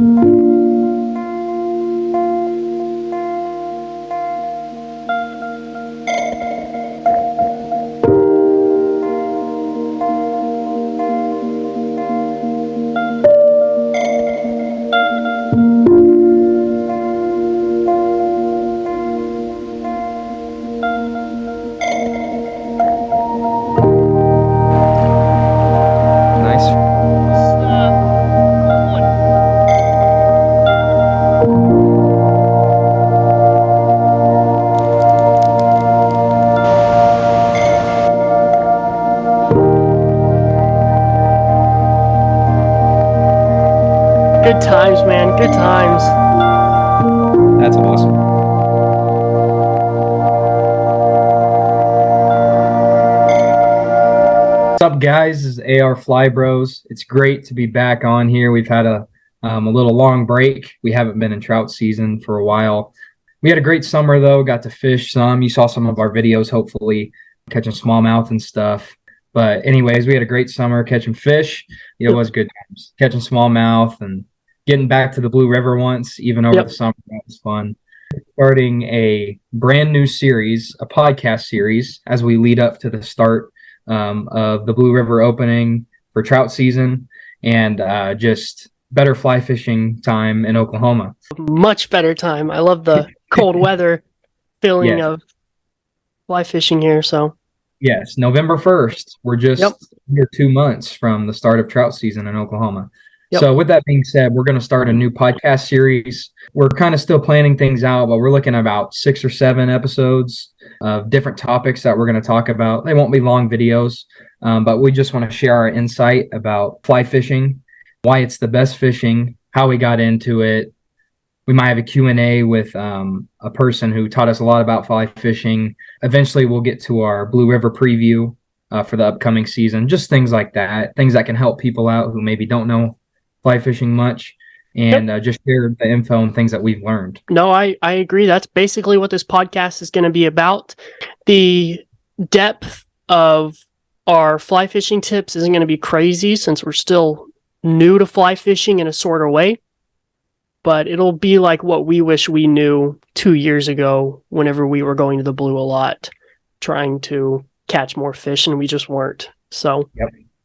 Good times, man. Good times. That's awesome. What's up, guys? This is AR Fly Bros. It's great to be back on here. We've had a little long break. We haven't been in trout season for a while. We had a great summer, though. Got to fish some. You saw some of our videos, hopefully, catching smallmouth and stuff. But anyways, we had a great summer catching fish. It was good times. Catching smallmouth and getting back to the Blue River once, even over the summer. That was fun. Starting a brand new series, a podcast series, as we lead up to the start of the Blue River opening for trout season and just better fly fishing time in Oklahoma. Much better time. I love the cold weather feeling Yes. of fly fishing here. So Yes, November 1st. We're just here 2 months from the start of trout season in Oklahoma. So with that being said, we're going to start a new podcast series. We're kind of still planning things out, but we're looking at about 6 or 7 episodes of different topics that we're going to talk about. They won't be long videos, but we just want to share our insight about fly fishing, why it's the best fishing, how we got into it. We might have a Q&A with a person who taught us a lot about fly fishing. Eventually, we'll get to our Blue River preview for the upcoming season, just things like that, things that can help people out who maybe don't know fly fishing much, and just share the info and things that we've learned. No, I agree. That's basically what this podcast is going to be about. The depth of our fly fishing tips isn't going to be crazy since we're still new to fly fishing in a sort of way. But it'll be like what we wish we knew 2 years ago whenever we were going to the Blue a lot, trying to catch more fish, and we just weren't. So,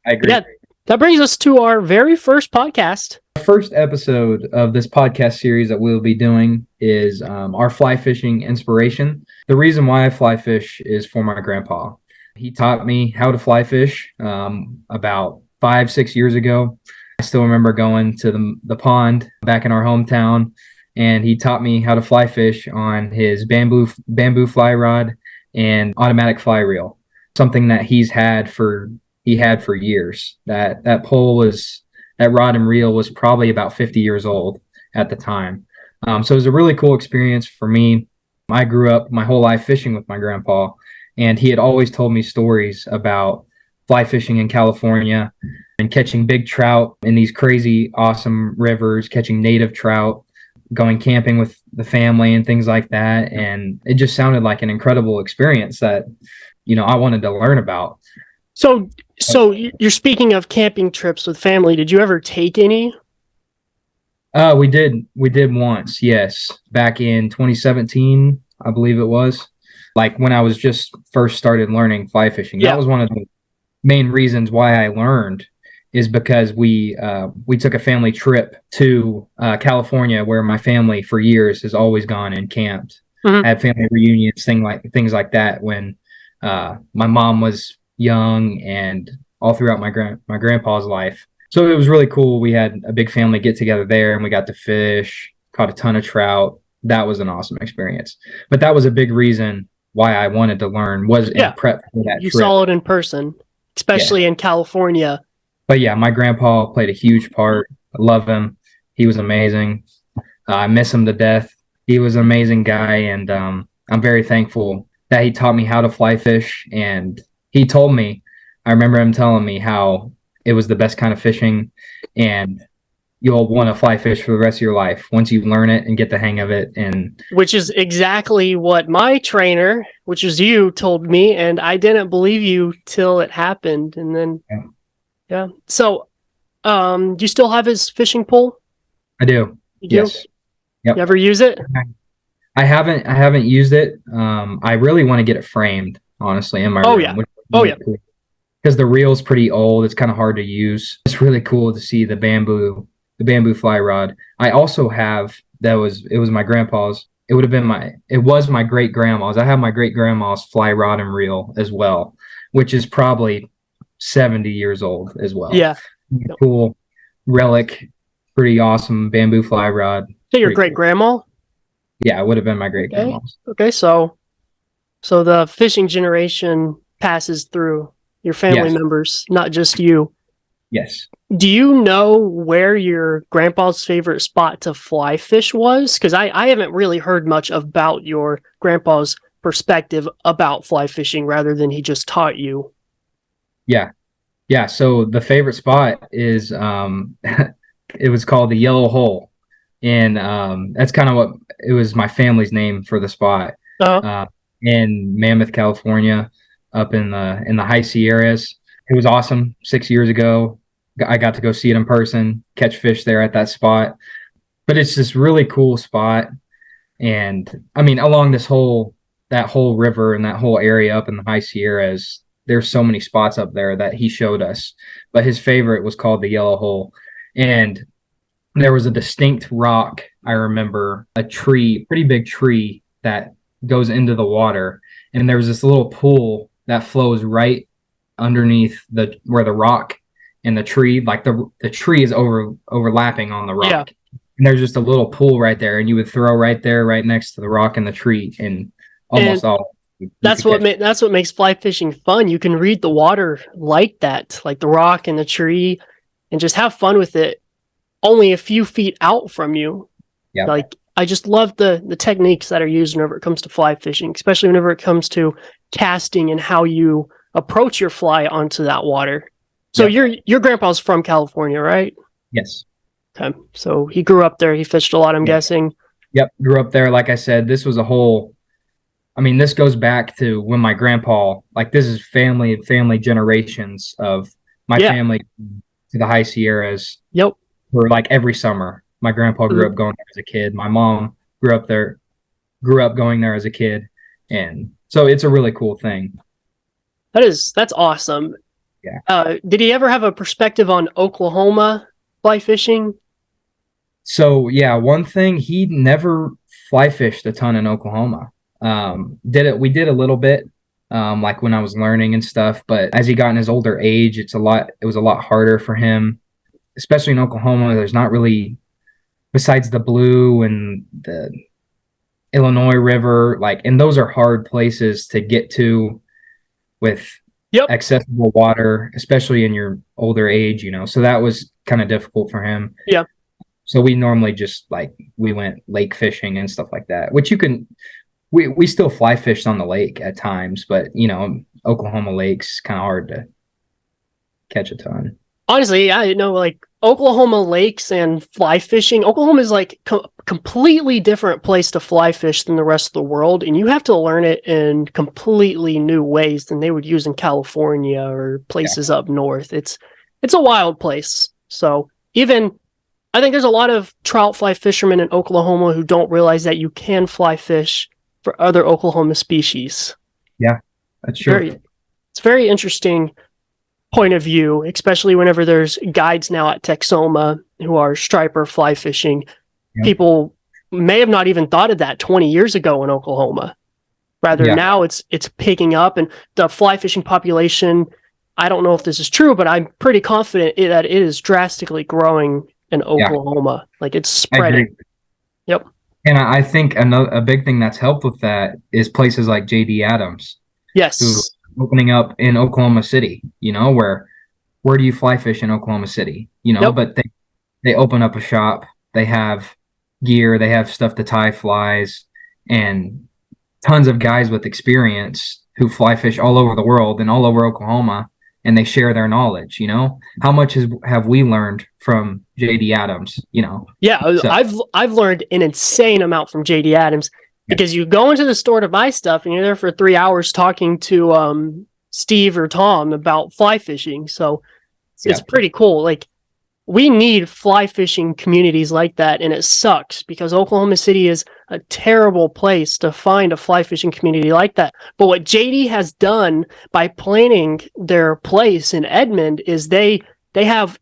I agree. Yeah, that brings us to our very first podcast. The first episode of this podcast series that we'll be doing is our fly fishing inspiration. The reason why I fly fish is for my grandpa. He taught me how to fly fish about 5-6 years ago. I still remember going to the pond back in our hometown, and he taught me how to fly fish on his bamboo fly rod and automatic fly reel, something that he had for years. That rod and reel was probably about 50 years old at the time. So it was a really cool experience for me. I grew up my whole life fishing with my grandpa, and he had always told me stories about fly fishing in California and catching big trout in these crazy, awesome rivers, catching native trout, going camping with the family and things like that. And it just sounded like an incredible experience that, I wanted to learn about. So you're speaking of camping trips with family. Did you ever take any? We did once, yes. Back in 2017, I believe it was. Like when I was just first started learning fly fishing. That was one of the main reasons why I learned, is because we took a family trip to California, where my family for years has always gone and camped. Had family reunions, things like that when my mom was young and all throughout my grandpa's life. So it was really cool. We had a big family get together there, and we got to fish, caught a ton of trout. That was an awesome experience. But that was a big reason why I wanted to learn, was in prep for that You trip. saw it in person, especially in California. But yeah, my grandpa played a huge part. I love him. He was amazing. I miss him to death. He was an amazing guy, and I'm very thankful that he taught me how to fly fish. And he told me, I remember him telling me how it was the best kind of fishing, and you'll want to fly fish for the rest of your life once you learn it and get the hang of it. And which is exactly what my trainer, which is you, told me, and I didn't believe you till it happened. And then, So, do you still have his fishing pole? I do. You do? Yes. You Yep. ever use it? I haven't used it. I really want to get it framed, honestly, in my Oh room, yeah. which is Oh really yeah. cool. Because the reel's pretty old. It's kind of hard to use. It's really cool to see the bamboo fly rod. I also have it was my grandpa's. It was my great grandma's. I have my great grandma's fly rod and reel as well, which is probably 70 years old as well. Yeah. Yep. Cool relic, pretty awesome bamboo fly rod. So your Pretty great cool. grandma? Yeah, it would have been my great Okay. grandma's. Okay. So the fishing generation passes through your family Yes, members, not just you. yes. Do you know where your grandpa's favorite spot to fly fish was? Because I haven't really heard much about your grandpa's perspective about fly fishing rather than he just taught you. Yeah. Yeah, so the favorite spot is it was called the Yellow Hole. And that's kind of what it was my family's name for the spot. Uh-huh. Uh in Mammoth, California, up in the high Sierras. It was awesome 6 years ago. I got to go see it in person, catch fish there at that spot. But it's this really cool spot. And I mean, along that whole river and that whole area up in the high Sierras, there's so many spots up there that he showed us. But his favorite was called the Yellow Hole. And there was a distinct rock. I remember a tree, pretty big tree that goes into the water. And there was this little pool that flows right underneath where the rock and the tree, like the tree is overlapping on the Yeah. rock. And there's just a little pool right there, and you would throw right there, right next to the rock and the tree, and almost And all you that's could catch. that's what makes fly fishing fun. You can read the water like that, like the rock and the tree, and just have fun with it only a few feet out from you. Yeah. Like I just love the techniques that are used whenever it comes to fly fishing, especially whenever it comes to casting and how you approach your fly onto that water. So Yeah. your grandpa's from California, right? Yes. Okay. So he grew up there. He fished a lot, I'm Yeah. guessing. Yep. Grew up there. Like I said, this was a whole. I mean, this goes back to when my grandpa. Like this is family generations of my Yeah. family to the high Sierras Yep. for like every summer. My grandpa grew Mhm. up going there as a kid. My mom grew up going there as a kid, and so it's a really cool thing. That's awesome. Yeah. Did he ever have a perspective on Oklahoma fly fishing? So yeah, one thing he never fly fished a ton in Oklahoma. We did a little bit, like when I was learning and stuff, but as he got in his older age, it was a lot harder for him, especially in Oklahoma. There's not really, besides the Blue and the Illinois River, like, and those are hard places to get to with Yep. accessible water, especially in your older age, so that was kind of difficult for him. Yeah. So we normally just we went lake fishing and stuff like that, which we still fly fished on the lake at times, but Oklahoma lakes kind of hard to catch a ton. Honestly, I know like Oklahoma lakes and fly fishing. Oklahoma is like completely different place to fly fish than the rest of the world, and you have to learn it in completely new ways than they would use in California or places up north. It's a wild place. So even I think there's a lot of trout fly fishermen in Oklahoma who don't realize that you can fly fish for other Oklahoma species. Yeah, that's true. It's very interesting point of view, especially whenever there's guides now at Texoma who are striper fly fishing. Yeah. People may have not even thought of that 20 years ago in Oklahoma. Rather, now it's picking up, and the fly fishing population, I don't know if this is true, but I'm pretty confident that it is drastically growing in Oklahoma. Like it's spreading. Yep. And I think a big thing that's helped with that is places like JD Adams. Yes. Who opening up in Oklahoma City, where do you fly fish in Oklahoma City? Yep. But they open up a shop, they have gear, they have stuff to tie flies, and tons of guys with experience who fly fish all over the world and all over Oklahoma, and they share their knowledge. How much have we learned from JD Adams? Yeah, so. I've learned an insane amount from JD Adams. Because you go into the store to buy stuff and you're there for 3 hours talking to Steve or Tom about fly fishing. So it's pretty cool. Like we need fly fishing communities like that, and it sucks because Oklahoma City is a terrible place to find a fly fishing community like that. But what JD has done by planning their place in Edmond is they have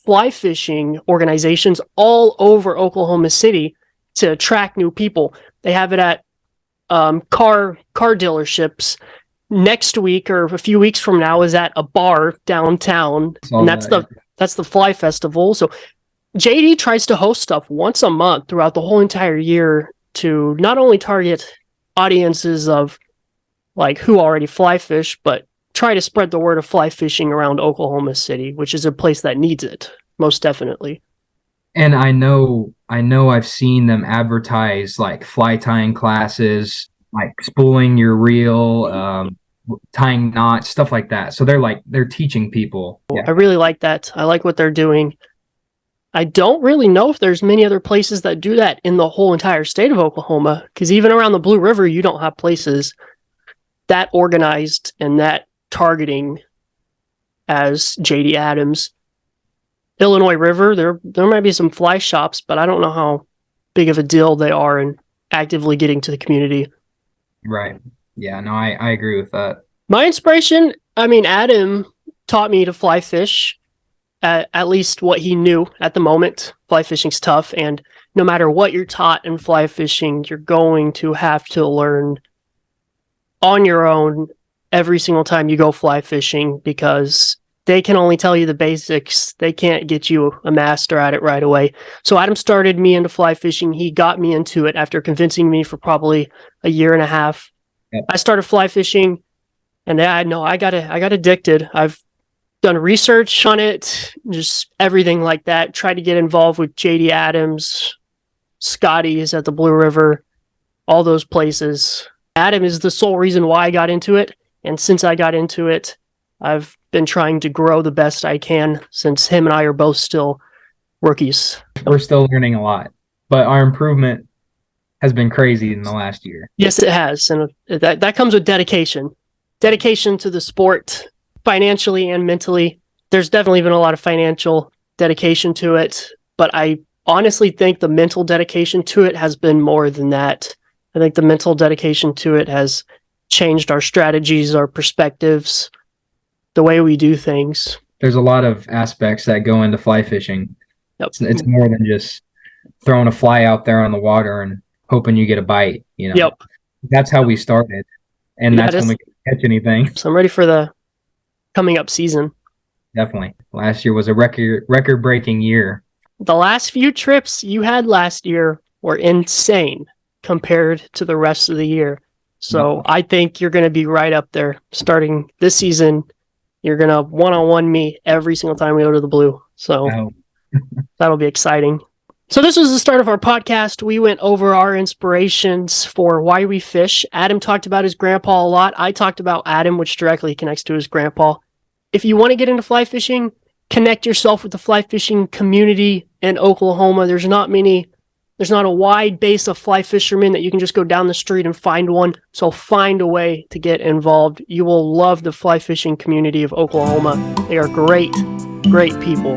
fly fishing organizations all over Oklahoma City to attract new people. They have it at car dealerships. Next week or a few weeks from now is at a bar downtown, and that's the Fly Festival. So JD tries to host stuff once a month throughout the whole entire year to not only target audiences of like who already fly fish, but try to spread the word of fly fishing around Oklahoma City, which is a place that needs it most definitely. And I know I've seen them advertise like fly tying classes, like spooling your reel, tying knots, stuff like that. So they're teaching people. Yeah. I really like that. I like what they're doing. I don't really know if there's many other places that do that in the whole entire state of Oklahoma, because even around the Blue River, you don't have places that organized and that targeting as JD Adams. Illinois River, there might be some fly shops, but I don't know how big of a deal they are in actively getting to the community. Right. Yeah, no, I agree with that. My inspiration, Adam taught me to fly fish, at least what he knew at the moment. Fly fishing's tough, and no matter what you're taught in fly fishing, you're going to have to learn on your own every single time you go fly fishing, because they can only tell you the basics. They can't get you a master at it right away. So Adam started me into fly fishing. He got me into it after convincing me for probably a year and a half. Yep. I started fly fishing, and I got addicted. I've done research on it, just everything like that. Tried to get involved with JD Adams, Scotty's at the Blue River, all those places. Adam is the sole reason why I got into it. And since I got into it, I've been trying to grow the best I can, since him and I are both still rookies. We're still learning a lot, but our improvement has been crazy in the last year. Yes, it has. And that comes with dedication to the sport, financially and mentally. There's definitely been a lot of financial dedication to it, but I honestly think the mental dedication to it has been more than that. I think the mental dedication to it has changed our strategies, our perspectives, the way we do things. There's a lot of aspects that go into fly fishing. Yep. It's more than just throwing a fly out there on the water and hoping you get a bite. Yep. That's how we started, and that's when we could catch anything. So I'm ready for the coming up season. Definitely. Last year was a record-breaking year. The last few trips you had last year were insane compared to the rest of the year. So I think you're going to be right up there starting this season. You're going to one-on-one me every single time we go to the Blue. So that'll be exciting. So this was the start of our podcast. We went over our inspirations for why we fish. Adam talked about his grandpa a lot. I talked about Adam, which directly connects to his grandpa. If you want to get into fly fishing, connect yourself with the fly fishing community in Oklahoma. There's not a wide base of fly fishermen that you can just go down the street and find one. So find a way to get involved. You will love the fly fishing community of Oklahoma. They are great, great people.